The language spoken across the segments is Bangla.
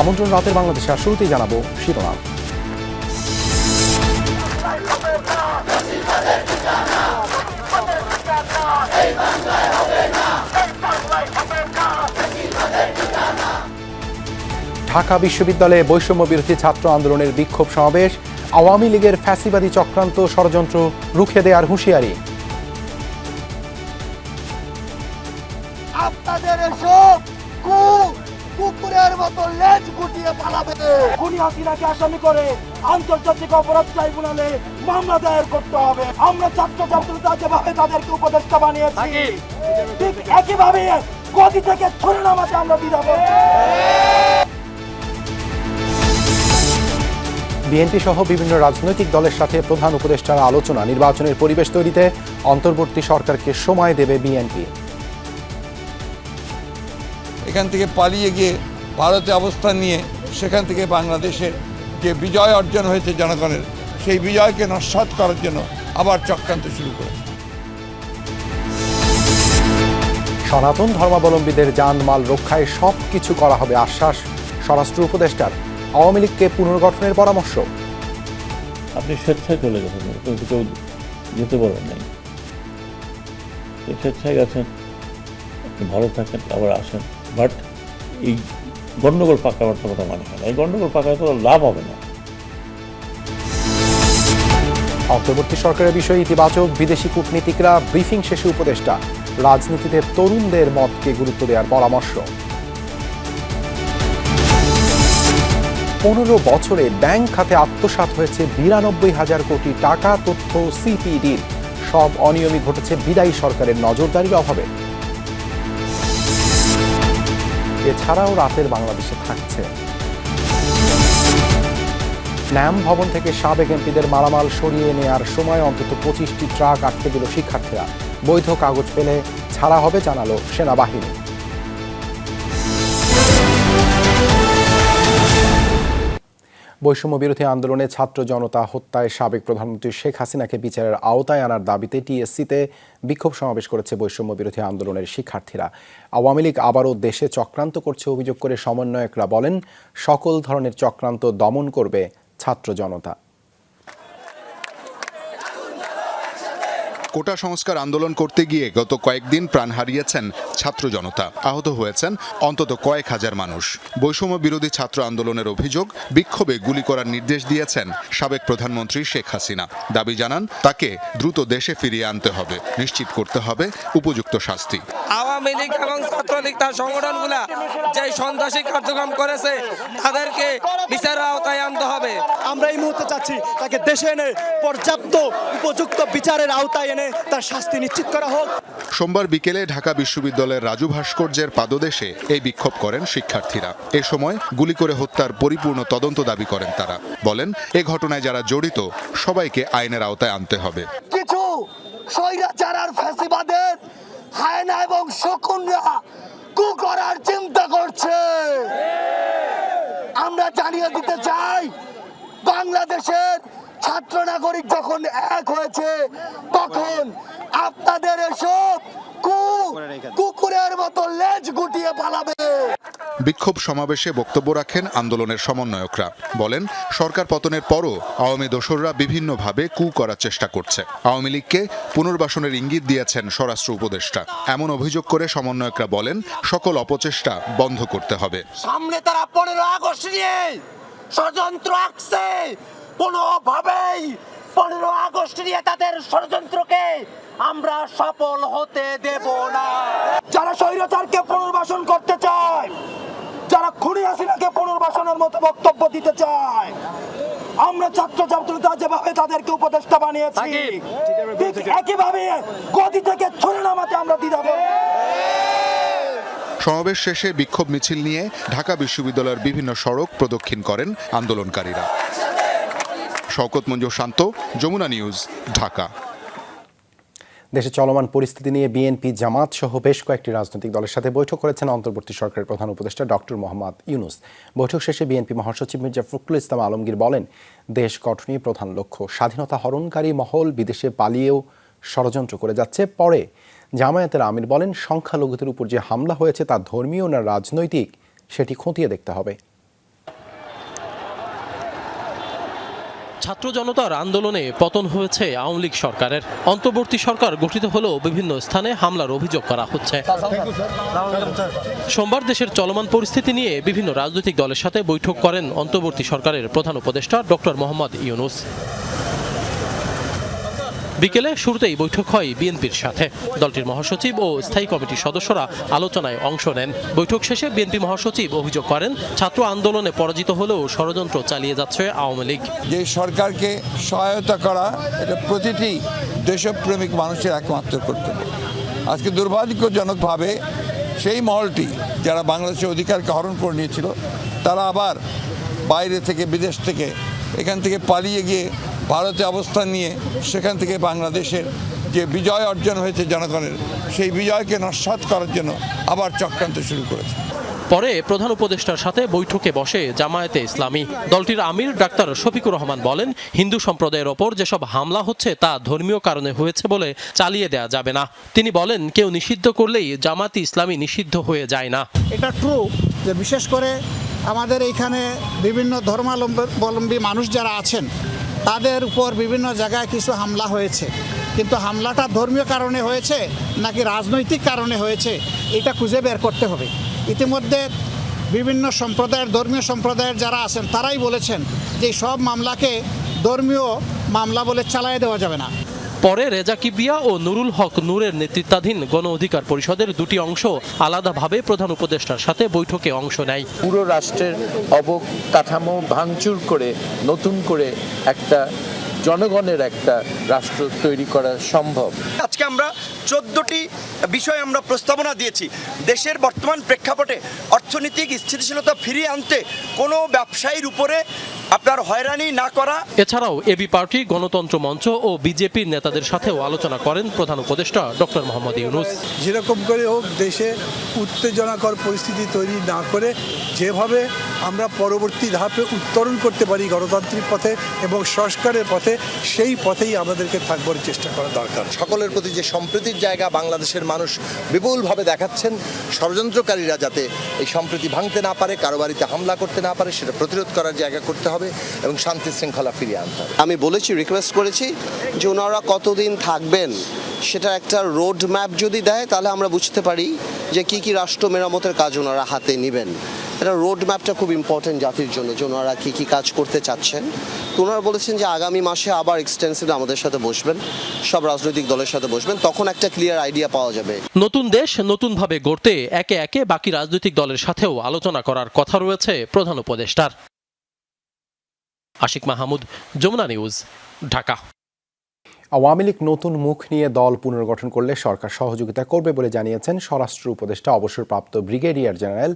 আমন্ত্রণ রাতের বাংলাদেশে। আর শুরুতেই জানাবো শিরোনাম। ঢাকা বিশ্ববিদ্যালয়ে বৈষম্য বিরোধী ছাত্র আন্দোলনের বিক্ষোভ সমাবেশ, আওয়ামী লীগের ফ্যাসিবাদী চক্রান্ত ষড়যন্ত্র রুখে দেওয়ার হুঁশিয়ারি। আপনাদের এসব কুকুরের মতো লেজ গুটিয়ে পালাবে। খুনি হাসিনাকে আসামি করে আন্তর্জাতিক অপরাধ ট্রাইব্যুনালে মামলা দায়ের করতে হবে। আমরা ছাত্রছাত্রীরা যেভাবে তাদেরকে উপদেষ্টা বানিয়েছি, ঠিক একইভাবে গদি থেকে ছড়ে নামাতে আমরা দ্বিধা করব। বিএনপি সহ বিভিন্ন রাজনৈতিক দলের সাথে প্রধান উপদেষ্টার আলোচনা, নির্বাচনের পরিবেশ তৈরিতে অন্তর্বর্তী সরকারকে সময় দেবে বিএনপি। এখান থেকে পালিয়ে গিয়ে ভারতে অবস্থান নিয়ে সেখান থেকে বাংলাদেশের যে বিজয় অর্জন হয়েছে জনগণের, সেই বিজয়কে নস্যাৎ করার জন্য আবার চক্রান্ত শুরু করেছে। সনাতন ধর্মাবলম্বীদের জানমাল রক্ষায় সবকিছু করা হবে আশ্বাস স্বরাষ্ট্র উপদেষ্টার। আওয়ামী লীগকে পুনর্গঠনের পরামর্শ। আপনি স্বেচ্ছায় চলে গেছেন, কিন্তু কেউ যেতে বলেন নাই। স্বেচ্ছায় গেছেন, আপনি ভালো থাকেন, আবার আসেন। বাট এই গণ্ডগোল পাকাবার তো কথা মানে হয় না। এই গণ্ডগোল পাকায় তো লাভ হবে না। অন্তর্বর্তী সরকারের বিষয়ে ইতিবাচক, বিদেশি কূটনীতিকরা ব্রিফিং শেষে উপদেষ্টা। রাজনীতিতে তরুণদের মতকে গুরুত্ব দেওয়ার পরামর্শ। 15 বছরে ব্যাংক খাতে আত্মসাৎ হয়েছে 92,000 কোটি টাকা, তথ্য সিপিডির। সব অনিয়মই ঘটেছে বিদায়ী সরকারের নজরদারির অভাবে। এছাড়াও রাতের বাংলাদেশে থাকছে ন্যাম ভবন থেকে সাবেক এমপিদের মালামাল সরিয়ে নেয়ার সময় অন্তত 25টি ট্রাক আটকে দিল শিক্ষার্থীরা। বৈধ কাগজ পেলে ছাড়া হবে জানালো সেনাবাহিনী। বৈষম্য বিরোধী আন্দোলনে ছাত্র জনতা হত্যায় সাবেক প্রধানমন্ত্রী শেখ হাসিনাকে বিচারের আওতায় আনার দাবিতে টিএসসিতে বিক্ষোভ সমাবেশ করেছে বৈষম্য বিরোধী আন্দোলনের শিক্ষার্থীরা। আওয়ামী লীগ আবারও দেশে চক্রান্ত করছে অভিযোগ করে সমন্বয়করা বলেন, সকল ধরনের চক্রান্ত দমন করবে ছাত্র জনতা। কোটা সংস্কার আন্দোলন করতে গিয়ে গত কয়েকদিন প্রাণ হারিয়েছেন ছাত্র জনতা, আহত হয়েছেন অন্তত কয়েক হাজার মানুষ। বৈষম্য বিরোধী ছাত্র আন্দোলনের অভিযোগ, বিক্ষোভে গুলি করার নির্দেশ দিয়েছেন সাবেক প্রধানমন্ত্রী শেখ হাসিনা। দাবি জানান, তাকে দ্রুত দেশে ফিরিয়ে আনতে হবে, নিশ্চিত করতে হবে উপযুক্ত শাস্তি। আওয়ামী লীগ এবং ছাত্রলীগ তার সংগঠনগুলা যে সন্ত্রাসী কার্যক্রম করেছে তাদেরকে বিচারের আওতায় আনতে হবে। আমরা এই মুহূর্তে চাচ্ছি তাকে দেশে এনে পর্যাপ্ত উপযুক্ত বিচারের আওতায় এনে তার শাস্তি নিশ্চিত করা হোক। সোমবার বিকেলে ঢাকা বিশ্ববিদ্যালয়ের রাজু ভাস্কর্যের পাদদেশে এই বিক্ষোভ করেন শিক্ষার্থীরা। এ সময় গুলি করে হত্যার পরিপূর্ণ তদন্ত দাবি করেন তারা। বলেন, এ ঘটনায় যারা জড়িত সবাইকে আইনের আওতায় আনতে হবে। কিছু স্বৈরাচার আর ফ্যাসিবাদের হায়না এবং শকুনরা কু করার চিন্তা করছে। আমরা জানিয়ে দিতে চাই, বাংলাদেশের ছাত্র নাগরিক যখন এক হয়েছে, তখন আপনাদের এসব কুকুরের মতো লেজ গুটিয়ে পালাবে। বিক্ষোভ সমাবেশে বক্তব্য রাখেন আন্দোলনের সমন্বয়করা। বলেন, সরকার পতনের পরও আওয়ামী দোসররা বিভিন্নভাবে কু করার চেষ্টা করছে। আওয়ামী লীগকে পুনর্বাসনের ইঙ্গিত দিয়েছেন স্বরাষ্ট্র উপদেষ্টা। এমন অভিযোগ করে সমন্বয়করা বলেন, সকল অপচেষ্টা বন্ধ করতে হবে। সামনে তারা 15 আগস্ট নিয়ে ষড়যন্ত্র আঁকছে। কোনোভাবেই 15 আগস্ট নিয়ে তাদের ষড়যন্ত্রকে আমরা সফল হতে দেব না। যারা স্বৈরাচারকে পুনর্বাসন করতে চায়, যারা খুনি হাসিনাকে পুনর্বাসনের মতো বক্তব্য দিতে চায়, আমরা ছাত্রছাত্রীরা যেভাবে তাদেরকে উপদেষ্টা বানিয়েছি, ঠিক একইভাবে গদি থেকে ছড়ে নামাতে আমরা দ্বিধা করব। সমাবেশ শেষে বিক্ষোভ মিছিল নিয়ে ঢাকা বিশ্ববিদ্যালয়ের বিভিন্ন সড়ক প্রদক্ষিণ করেন আন্দোলনকারীরা। শওকত মঞ্জুর শান্ত, যমুনা নিউজ, ঢাকা। দেশে চলমান পরিস্থিতি নিয়ে বিএনপি, জামাত সহ বেশ কয়েকটি রাজনৈতিক দলের সাথে বৈঠক করেছেন অন্তর্বর্তী সরকারের প্রধান উপদেষ্টা ডক্টর মোহাম্মদ ইউনূস। বৈঠক শেষে বিএনপি মহাসচিব মির্জা ফখরুল ইসলাম আলমগীর বলেন, দেশ গঠনই প্রধান লক্ষ্য। স্বাধীনতা হরণকারী মহল বিদেশে পালিয়েও ষড়যন্ত্র করে যাচ্ছে। পরে জামায়াতের আমির বলেন, সংখ্যালঘুদের উপর যে হামলা হয়েছে তা ধর্মীয় না রাজনৈতিক সেটি খতিয়ে দেখতে হবে। ছাত্র জনতার আন্দোলনে পতন হয়েছে আওয়ামী লীগ সরকারের। অন্তর্বর্তী সরকার গঠিত হলেও বিভিন্ন স্থানে হামলার অভিযোগ করা হচ্ছে। সোমবার দেশের চলমান পরিস্থিতি নিয়ে বিভিন্ন রাজনৈতিক দলের সাথে বৈঠক করেন অন্তর্বর্তী সরকারের প্রধান উপদেষ্টা ডক্টর মোহাম্মদ ইউনূস। বিকেলে শুরুতেই বৈঠক হয় বিএনপির সাথে। দলটির মহাসচিব ও স্থায়ী কমিটির সদস্যরা আলোচনায় অংশ নেন। বৈঠক শেষে বিএনপি মহাসচিব অভিযোগ করেন, ছাত্র আন্দোলনে পরাজিত হলেও ষড়যন্ত্র চালিয়ে যাচ্ছে আওয়ামী লীগ। যে সরকারকে সহায়তা করা এটা প্রতিটি দেশপ্রেমিক মানুষের একমাত্র কর্তব্য। আজকে দুর্ভাগ্যজনকভাবে সেই মহলটি যারা বাংলাদেশের অধিকারকে হরণ করে নিয়েছিল, তারা আবার বাইরে থেকে, বিদেশ থেকে, এখান থেকে পালিয়ে গিয়ে ভারতে অবস্থান নিয়ে সেখান থেকে বাংলাদেশের যে বিজয় অর্জন হয়েছে জনগণের, সেই বিজয়কে নস্যাৎ করার জন্য আবার চক্রান্ত শুরু করেছে। পরে প্রধান উপদেষ্টার সাথে বৈঠকে বসে জামায়াতে ইসলামী। দলটির আমির ডাক্তার শফিকুর রহমান বলেন, হিন্দু সম্প্রদায়ের ওপর যেসব হামলা হচ্ছে তা ধর্মীয় কারণে হয়েছে বলে চালিয়ে দেওয়া যাবে না। তিনি বলেন, কেউ নিষিদ্ধ করলেই জামায়াতে ইসলামী নিষিদ্ধ হয়ে যায় না। এটা ট্রু যে বিশেষ করে আমাদের এইখানে বিভিন্ন ধর্মাবলম্বী মানুষ যারা আছেন তাদের উপর বিভিন্ন জায়গায় কিছু হামলা হয়েছে, কিন্তু হামলাটা ধর্মীয় কারণে হয়েছে নাকি রাজনৈতিক কারণে হয়েছে এটা খুঁজে বের করতে হবে। ইতিমধ্যে বিভিন্ন সম্প্রদায়ের, ধর্মীয় সম্প্রদায়ের যারা আছেন তারাই বলেছেন যে সব মামলাকে ধর্মীয় মামলা বলে চালিয়ে দেওয়া যাবে না। পরে রেজা কিবরিয়া ও নুরুল হক নূরের নেতৃত্বাধীন গণ অধিকার পরিষদের দুটি অংশ আলাদাভাবে প্রধান উপদেষ্টার সাথে বৈঠকে অংশ নেয়। পুরো রাষ্ট্রের অবকাঠামো ভাঙচুর করে নতুন করে একটা জনগণের একটা রাষ্ট্র তৈরি করা সম্ভব। আজকে আমরা 14টি বিষয় আমরা প্রস্তাবনা দিয়েছি। দেশের বর্তমান প্রেক্ষাপটে অর্থনৈতিক স্থিতিশীলতা ফিরিয়ে আনতে কোনো ব্যবসায়ীর উপরে আপনার হয়রানি না করা। এছাড়াও এবি পার্টি, গণতন্ত্র মঞ্চ ও বিজেপির নেতাদের সাথেও আলোচনা করেন প্রধান উপদেষ্টা ডক্টর মোহাম্মদ ইউনূস। যেরকম করে হোক দেশে উত্তেজনাকর পরিস্থিতি তৈরি না করে যেভাবে আমরা পরবর্তী ধাপে উত্তরণ করতে পারি গণতান্ত্রিক পথে এবং সংস্কারের পথে, সেই পথেই আমাদেরকে থাকবার চেষ্টা করা দরকার। সকলের প্রতি যে সম্প্রীতির জায়গা বাংলাদেশের মানুষ বিপুলভাবে দেখাচ্ছেন, ষড়যন্ত্রকারীরা যাতে এই সম্প্রীতি ভাঙতে না পারে, কারো বাড়িতে হামলা করতে না পারে, সেটা প্রতিরোধ করার জায়গা করতে হবে এবং শান্তি শৃঙ্খলা ফিরিয়ে আনতে হবে। আমি বলেছি, রিকোয়েস্ট করেছি যে ওনারা কতদিন থাকবেন সেটা একটা রোড ম্যাপ যদি দেয় তাহলে আমরা বুঝতে পারি যে কি কি রাষ্ট্র মেরামতের কাজ ওনারা হাতে নেবেন। এটা রোড ম্যাপটা খুব ইম্পর্টেন্ট জাতির জন্য, যে ওনারা কী কী কাজ করতে চাচ্ছেন। তো ওনারা বলেছেন যে আগামী মাসে আবার এক্সটেন্সিভলি আমাদের সাথে বসবেন, সব রাজনৈতিক দলের সাথে বসবেন, তখন একটা ক্লিয়ার আইডিয়া পাওয়া যাবে। নতুন দেশ নতুনভাবে গড়তে একে একে বাকি রাজনৈতিক দলের সাথেও আলোচনা করার কথা রয়েছে প্রধান উপদেষ্টার। আশিক মাহমুদ, যমুনা নিউজ, ঢাকা। আওয়ামী লীগ নতুন মুখ নিয়ে দল পুনর্গঠন করলে সরকার সহযোগিতা করবে বলে জানিয়েছেন স্বরাষ্ট্র উপদেষ্টা অবসরপ্রাপ্ত brigadier general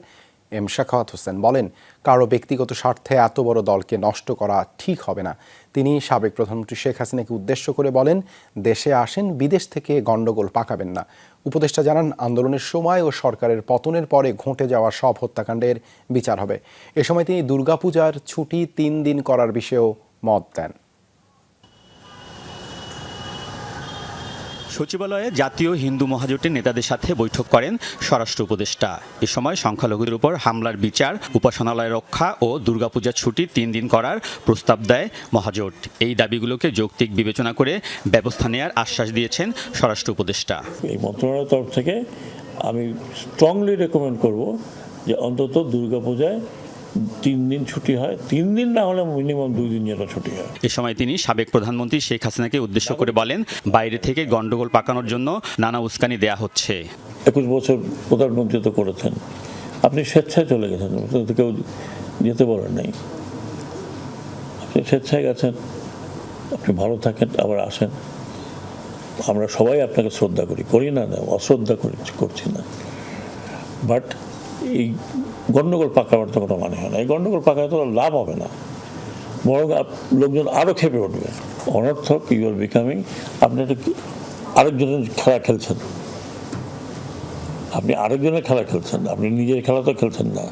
M Sakhawat Hossain. বলেন, কারো ব্যক্তিগত স্বার্থে এত বড় দলকে নষ্ট করা ঠিক হবে না। তিনি সাবেক প্রধানমন্ত্রী শেখ হাসিনাকে উদ্দেশ্য করে বলেন, দেশে আসেন, বিদেশ থেকে গণ্ডগোল পাকাবেন না। উপদেষ্টা জানান, আন্দোলনের সময় ও সরকারের পতনের পরে ঘটে যাওয়া সব হত্যাকাণ্ডের বিচার হবে। এ সময় তিনি দুর্গাপূজার ছুটি 3 দিন করার বিষয়েও মত দেন। সচিবালয়ে জাতীয় হিন্দু মহাজোটের নেতাদের সাথে বৈঠক করেন স্বরাষ্ট্র উপদেষ্টা। এ সময় সংখ্যালঘুদের উপর হামলার বিচার, উপাসনালয় রক্ষা ও দুর্গাপূজার ছুটি 3 দিন করার প্রস্তাব দেয় মহাজোট। এই দাবিগুলোকে যৌক্তিক বিবেচনা করে ব্যবস্থা নেওয়ার আশ্বাস দিয়েছেন স্বরাষ্ট্র উপদেষ্টা। এই মন্ত্রণালয়ের তরফ থেকে আমি স্ট্রংলি রেকমেন্ড করব যে অন্তত দুর্গাপূজায় 3 দিন ছুটি হয়, 3 দিন না হলে মিনিমাম 2 দিন যেন ছুটি হয়। এ সময় তিনি সাবেক প্রধানমন্ত্রী শেখ হাসিনাকে উদ্দেশ্য করে বলেন, বাইরে থেকে গন্ডগোল পাকানোর জন্য নানা উস্কানি দেয়া হচ্ছে। 21 বছর প্রধানমন্ত্রী তো করেছেন, আপনি স্বেচ্ছায় চলে গেছেন, কেউ যেতে বলেন নাই, আপনি স্বেচ্ছায় গেছেন, আপনি ভালো থাকেন, আবার আসেন। আমরা সবাই আপনাকে শ্রদ্ধা করি না, অশ্রদ্ধা করছি না, বাট এই গণ্ডগোল পাকাবার তো কোনো মানে হয় না। এই গণ্ডগোল পাকায় তো লাভ হবে না, বরং লোকজন আরও খেপে উঠবে। অনর্থক ইউ আর বিকামিং, আপনি আরেকজনের খেলা খেলছেন, আপনি নিজের খেলা তো খেলছেন না।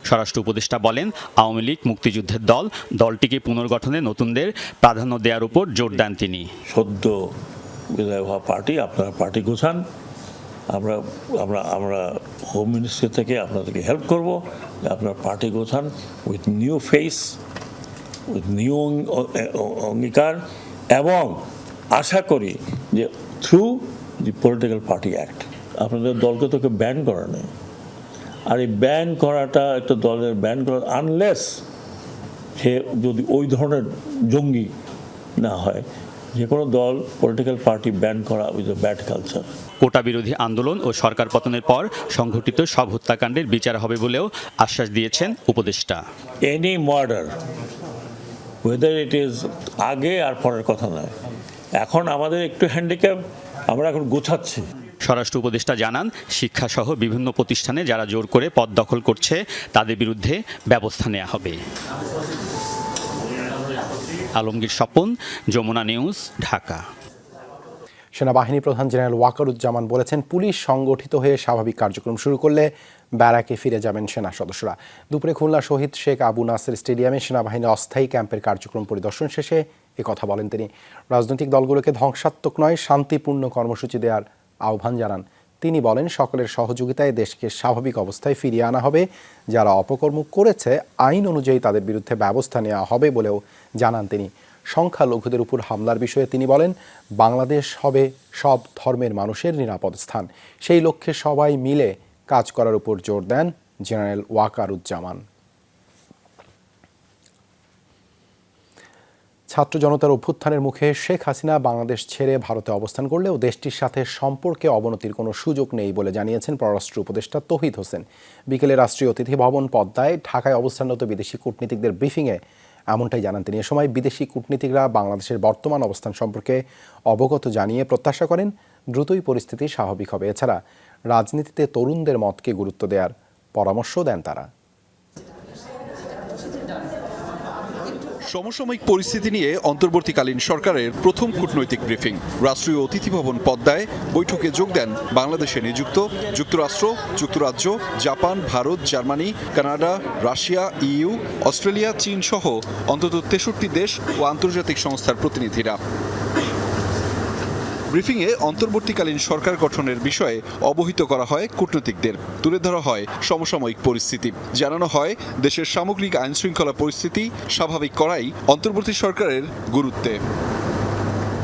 স্বরাষ্ট্র উপদেষ্টা বলেন, আওয়ামী লীগ মুক্তিযুদ্ধের দল, দলটিকে পুনর্গঠনে নতুনদের প্রাধান্য দেওয়ার উপর জোর দেন তিনি। সদ্য বিদায় হওয়া পার্টি, আপনারা পার্টি গোছান, আমরা হোম মিনিস্ট্রি থেকে আপনাদেরকে হেল্প করব, আপনার পার্টি গোছান উইথ নিউ ফেস, নিউ অঙ্গীকার, এবং আশা করি যে through the political party act. আপনাদের দলকে তোকে ব্যান করা নেই, আর এই ব্যান করাটা একটা দলের ব্যান করা আনলেস সে যদি ওই ধরনের জঙ্গি না হয়, যে কোনো দল পলিটিক্যাল পার্টি ব্যান করা উইথ এ ব্যাড কালচার। কোটা বিরোধী আন্দোলন ও সরকার পতনের পর সংঘটিত সব হত্যাকাণ্ডের বিচার হবে বলেও আশ্বাস দিয়েছেন উপদেষ্টা। Any murder, weather it is আগে আর পরের কথা নয়, এখন আমাদের একটু হ্যান্ডিক্যাপ, আমরা এখন গোছাচ্ছি। স্বরাষ্ট্র উপদেষ্টা জানান, শিক্ষাসহ বিভিন্ন প্রতিষ্ঠানে যারা জোর করে পদ দখল করছে তাদের বিরুদ্ধে ব্যবস্থা নেওয়া হবে। আলমগীর স্বপন, যমুনা নিউজ, ঢাকা। সেনাবাহিনী প্রধান জেনারেল ওয়াকারুজ্জামান বলেছেন, পুলিশ সংগঠিত হয়ে স্বাভাবিক কার্যক্রম শুরু করলে ব্যারাকে ফিরে যাবেন সেনা সদস্যরা। দুপুরে খুলনা শহীদ শেখ আবু নাসের স্টেডিয়ামে সেনাবাহিনীর অস্থায়ী ক্যাম্পের কার্যক্রম পরিদর্শন শেষে কথা বলেন তিনি। রাজনৈতিক দলগুলোকে ধ্বংসাত্মক নয়, শান্তিপূর্ণ কর্মসূচি দেওয়ার আহ্বান জানান তিনি। বলেন, সকলের সহযোগিতায় দেশকে স্বাভাবিক অবস্থায় ফিরিয়ে আনা হবে। যারা অপকর্ম করেছে আইন অনুযায়ী তাদের বিরুদ্ধে ব্যবস্থা নেওয়া হবে বলেও জানান তিনি। সংখ্যালঘুদের উপর হামলার বিষয়ে তিনি বলেন, বাংলাদেশ হবে সব ধর্মের মানুষের নিরাপদ স্থান। সেই লক্ষ্যে সবাই মিলে কাজ করার উপর জোর দেন জেনারেল ওয়াকারুজ্জামান। ছাত্র জনতার অভ্যুত্থানের মুখে শেখ হাসিনা বাংলাদেশ ছেড়ে ভারতে অবস্থান করলেও দেশটির সাথে সম্পর্কে অবনতির কোনো সুযোগ নেই বলে জানিয়েছেন পররাষ্ট্র উপদেষ্টা তৌহিদ হোসেন। বিকেলে রাষ্ট্রীয় অতিথি ভবন পদ্মায় ঢাকায় অবস্থানরত বিদেশি কূটনীতিকদের ব্রিফিংয়ে এমনটাই জানান তিনি। এ সময় বিদেশি কূটনীতিকরা বাংলাদেশের বর্তমান অবস্থান সম্পর্কে অবগত জানিয়ে প্রত্যাশা করেন দ্রুতই পরিস্থিতি স্বাভাবিক হবে। এছাড়া রাজনীতিতে তরুণদের মতকে গুরুত্ব দেওয়ার পরামর্শ দেন তারা। সমসাময়িক পরিস্থিতি নিয়ে অন্তর্বর্তীকালীন সরকারের প্রথম কূটনৈতিক ব্রিফিং। রাষ্ট্রীয় অতিথি ভবন পদ্মায় বৈঠকে যোগ দেন বাংলাদেশে নিযুক্ত যুক্তরাষ্ট্র, যুক্তরাজ্য, Japan, Bharat, Germany, Canada, Russia, EU, Australia, চীন সহ অন্তত 63 দেশ ও আন্তর্জাতিক সংস্থার প্রতিনিধিরা। ব্রিফিংয়ে অন্তর্বর্তীকালীন সরকার গঠনের বিষয়ে অবহিত করা হয় কূটনীতিকদের। তুলে ধরা হয় সমসাময়িক পরিস্থিতি, জানানো হয় দেশের সামগ্রিক আইনশৃঙ্খলা পরিস্থিতি স্বাভাবিক করাই অন্তর্বর্তী সরকারের গুরুত্বে।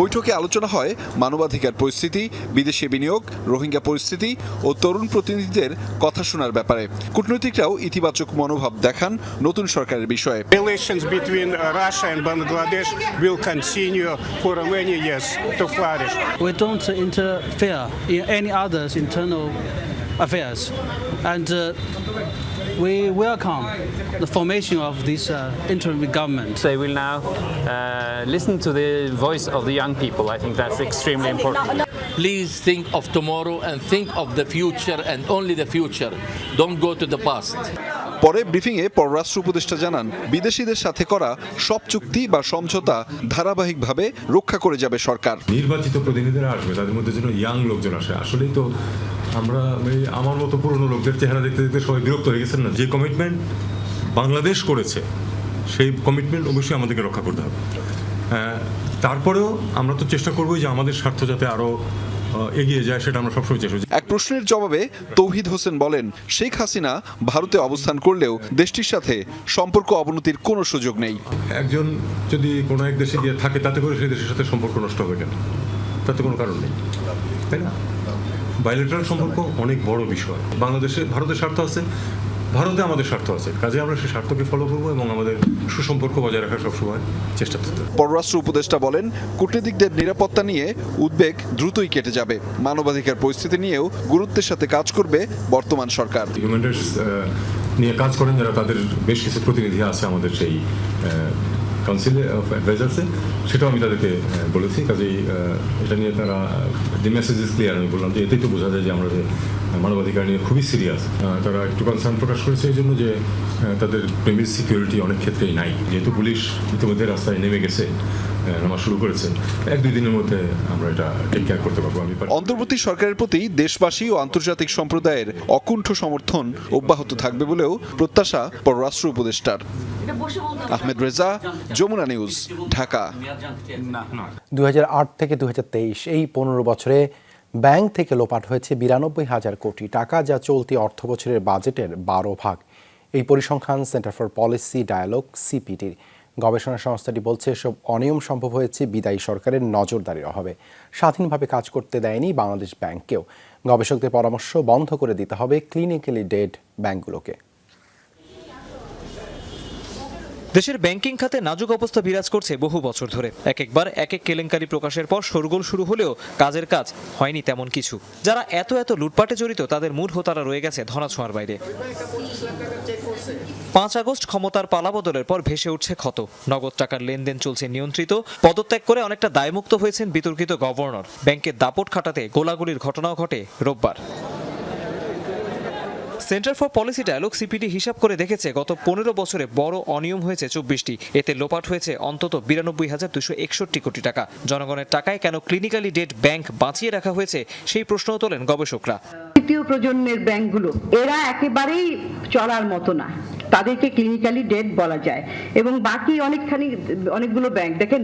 বৈঠকে আলোচনা হয় মানবাধিকার পরিস্থিতি, বিদেশি বিনিয়োগ, রোহিঙ্গা পরিস্থিতি ও তরুণ প্রতিনিধিদের কথা শোনার ব্যাপারে। কূটনীতিকরাও ইতিবাচক মনোভাব দেখান নতুন সরকারের বিষয়ে। Relations between Russia and Bangladesh will continue for many years to flourish. We don't interfere in any others' internal affairs, and we welcome the formation of this interim government. They will now listen to the voice of the young people. I think that's extremely important. Please think of tomorrow and think of the future and only the future. Don't go to the past. পরে ব্রিফিংয়ে পররাষ্ট্র উপদেষ্টা জানান, বিদেশিদের সাথে করা সব চুক্তি বা সমঝোতা ধারাবাহিকভাবে রক্ষা করে যাবে সরকার। নির্বাচিত প্রতিনিধিরা আসবে, তাদের মধ্যে যেন ইয়াং লোকজন আসে। আসলেই তো আমরা আমার মতো পুরনো লোকদের চেহারা দেখতে দেখতে সবাই বিরক্ত হয়ে গেছেন না। যে কমিটমেন্ট বাংলাদেশ করেছে সেই কমিটমেন্ট অবশ্যই আমাদেরকে রক্ষা করতে হবে। তারপরেও আমরা তো চেষ্টা করবো যে আমাদের স্বার্থ যাতে আরো এগিয়ে যায়, সেটা আমরা সবসময় চেষ্টা করি। এক প্রশ্নের জবাবে তৌহিদ হোসেন বলেন, শেখ হাসিনা ভারতে অবস্থান করলেও দেশটির সাথে সম্পর্ক অবনতির কোনো সুযোগ নেই। একজন যদি কোনো এক দেশে গিয়ে থাকে, তাতে করে সেই দেশের সাথে সম্পর্ক নষ্ট হবে কেন? তাতে কোনো কারণ নেই, তাই না? বাইলেটারাল সম্পর্ক অনেক বড় বিষয়। বাংলাদেশে ভারতের স্বার্থ আছে, ভারতে আমাদের স্বার্থ আছে, কাজে আমরা সেই স্বার্থকে ফলো করবো এবং আমাদের সুসম্পর্ক বজায় রাখার সবসময় চেষ্টা করতে হবে। পররাষ্ট্র উপদেষ্টা বলেন, কূটনীতিকদের নিরাপত্তা নিয়ে উদ্বেগ দ্রুতই কেটে যাবে। মানবাধিকার পরিস্থিতি নিয়েও গুরুত্বের সাথে কাজ করবে বর্তমান সরকার। হিউম্যান রাইটস নিয়ে কাজ করেন যারা, তাদের বেশ কিছু প্রতিনিধি আছে আমাদের সেই কাউন্সিলে অফ অ্যাডভাইজার্সে, সেটাও আমি তাদেরকে বলেছি। কাজেই এটা নিয়ে তারা দি মেসেজ ইজ ক্লিয়ার। আমি বললাম যে এতেই তো বোঝা যায় যে আমরা যে মানবাধিকার নিয়ে খুবই সিরিয়াস। তারা একটু কনসার্ন প্রকাশ করেছে এই জন্য যে তাদের প্রেমিস সিকিউরিটি অনেক ক্ষেত্রেই নাই। যেহেতু পুলিশ ইতিমধ্যে রাস্তায় নেমে গেছে, নামা শুরু করেছে, 1-2 দিনের মধ্যে আমরা এটা টেক কেয়ার করতে পারবো। অন্তর্বর্তী সরকারের প্রতি দেশবাসী ও আন্তর্জাতিক সম্প্রদায়ের অকুণ্ঠ সমর্থন অব্যাহত থাকবে বলেও প্রত্যাশা পররাষ্ট্র উপদেষ্টার। আহমেদ রেজা, যমুনা নিউজ, ঢাকা। 2008 থেকে 2023 এই 15 বছরে ব্যাংক থেকে লোপাট হয়েছে 92,000 কোটি টাকা, যা চলতি অর্থবছরের বাজেটের 12 ভাগ। এই পরিসংখ্যান সেন্টার ফর পলিসি ডায়ালগ সিপিটির। গবেষণা সংস্থাটি বলছে এসব অনিয়ম সম্ভব হয়েছে বিদায়ী সরকারের নজরদারির অভাবে। স্বাধীনভাবে কাজ করতে দেয়নি বাংলাদেশ ব্যাংককেও। গবেষকদের পরামর্শ, বন্ধ করে দিতে হবে ক্লিনিক্যালি ডেড ব্যাংকগুলোকে। দেশের ব্যাংকিং খাতে নাজুক অবস্থা বিরাজ করছে বহু বছর ধরে। একবার এক কেলেঙ্কারি প্রকাশের পর শোরগোল শুরু হলেও কাজের কাজ হয়নি তেমন কিছু। যারা এত লুটপাটে জড়িত তাদের মূল হোতারা রয়ে গেছে ধরাছোঁয়ার বাইরে। 5 আগস্ট ক্ষমতার পালাবদলের পর ভেসে উঠছে ক্ষত। নগদ টাকার লেনদেন চলছে নিয়ন্ত্রিত। পদত্যাগ করে অনেকটা দায়মুক্ত হয়েছেন বিতর্কিত গভর্নর। ব্যাংকের দাপট খাটাতে গোলাগুলির ঘটনাও ঘটে রোববার। Centre for Policy Dialogue CPD হিসাব করে দেখেছে গত 15 বছরে বড় অনিয়ম হয়েছে 24টি। এতে লোপাট হয়েছে অন্তত 92,261 কোটি টাকা। জনগণের টাকায় কেন ক্লিনিক্যালি ডেড ব্যাংক বাঁচিয়ে রাখা হয়েছে সেই প্রশ্নও তোলেন গবেষকরা। তৃতীয় প্রজন্মের ব্যাংকগুলো এরা একেবারেই চলার মতো না, তাদেরকে ক্লিনিক্যালি ডেড বলা যায়। এবং বাকি অনেকগুলো ব্যাংক দেখেন,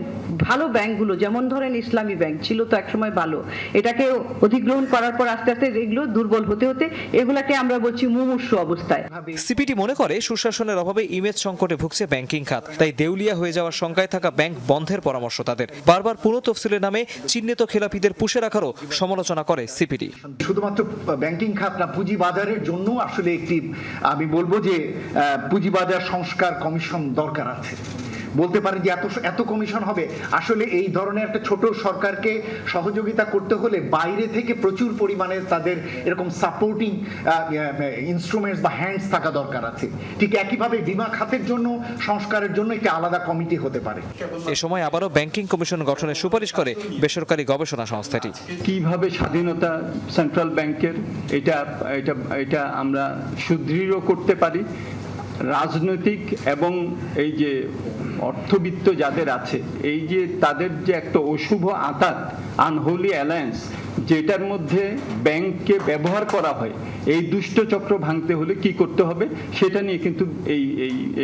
ভালো ব্যাংকগুলো যেমন ধরেন ইসলামী ব্যাংক ছিল তো একসময় ভালো, এটাকে অধিগ্রহণ করার পর আস্তে আস্তে এগুলো দুর্বল হতে হতে এগুলাকে আমরা বলছি মুমূর্ষু অবস্থায়। সিপিডি মনে করে সুশাসনের অভাবে ইমেজ সংকটে ভুগছে ব্যাংকিং খাত। তাই দেউলিয়া হয়ে যাওয়ার শঙ্কায় থাকা ব্যাংক বন্ধের পরামর্শ তাদের। বারবার পুরো তফসিলের নামে চিহ্নিত খেলাপিদের পুষে রাখারও সমালোচনা করে সিপিডি। শুধুমাত্র ব্যাংকিং খাত না, পুঁজিবাজারের জন্য আসলে একটি, আমি বলবো যে পুঁজিবাজার সংস্কার কমিশন দরকার আছে। বলতে পারেন যে এত কমিশন হবে, আসলে এই ধরনের একটা ছোট সরকারকে সহযোগিতা করতে হলে বাইরে থেকে প্রচুর পরিমাণে তাদের এরকম সাপোর্টিং ইনস্ট্রুমেন্টস বা হ্যান্ডস থাকা দরকার আছে। ঠিক একইভাবে বীমা খাতের জন্য সংস্কারের জন্য একটি আলাদা কমিটি হতে পারে। এ সময় আবারও ব্যাংকিং কমিশন গঠনের সুপারিশ করে বেসরকারি গবেষণা সংস্থাটি। কিভাবে স্বাধীনতা সেন্ট্রাল ব্যাংকের এটা আমরা সুদৃঢ় করতে পারি। রাজনৈতিক এবং এই যে অর্থবিত্ত যাদের আছে, এই যে তাদের যে একটা অশুভ আঁতাত, আনহোলি অ্যালায়েন্স, যেটার মধ্যে ব্যাংককে ব্যবহার করা হয়, এই দুষ্ট চক্র ভাঙতে হলে কি করতে হবে সেটা নিয়ে কিন্তু